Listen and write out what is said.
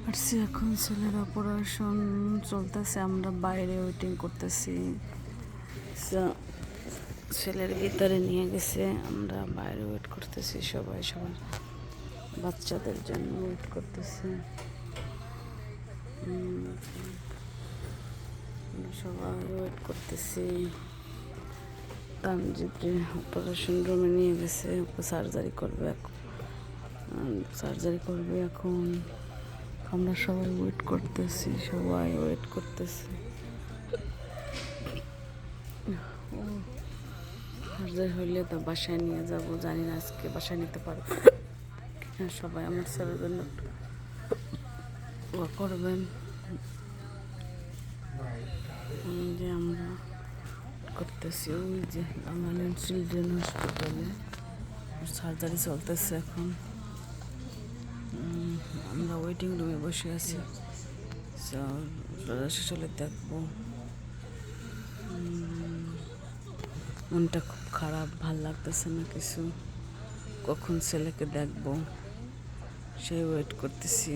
আসছি এখন ছেলের অপারেশন চলতেছে, আমরা বাইরে ওয়েটিং করতেছি। ছেলের ভিতরে নিয়ে গেছে, আমরা বাইরে ওয়েট করতেছি, সবাই সবার বাচ্চাদের জন্য ওয়েট করতেছি। সবাই ওয়েট করতেছি। তানজিবকে অপারেশন রুমে নিয়ে গেছে, সার্জারি করবে এখন। আমরা সবাই ওয়েট করতেছি, সার্জারি হইলে তো বাসায় নিয়ে যাব, জানি না আজকে বাসায় নিতে পারবো। সবাই আমার ছেলের জন্য করবেন। যে আমরা করতেছি ওই যে বাঙালি চিলড্রেন হসপিটালে সার্জারি চলতেছে এখন। আমরা ওয়েটিং রুমে বসে আছি, শেষ হলে দেখবো। মনটা খুব খারাপ, ভাল লাগতেছে না কিছু। কখন ছেলেকে দেখবো সেই ওয়েট করতেছি।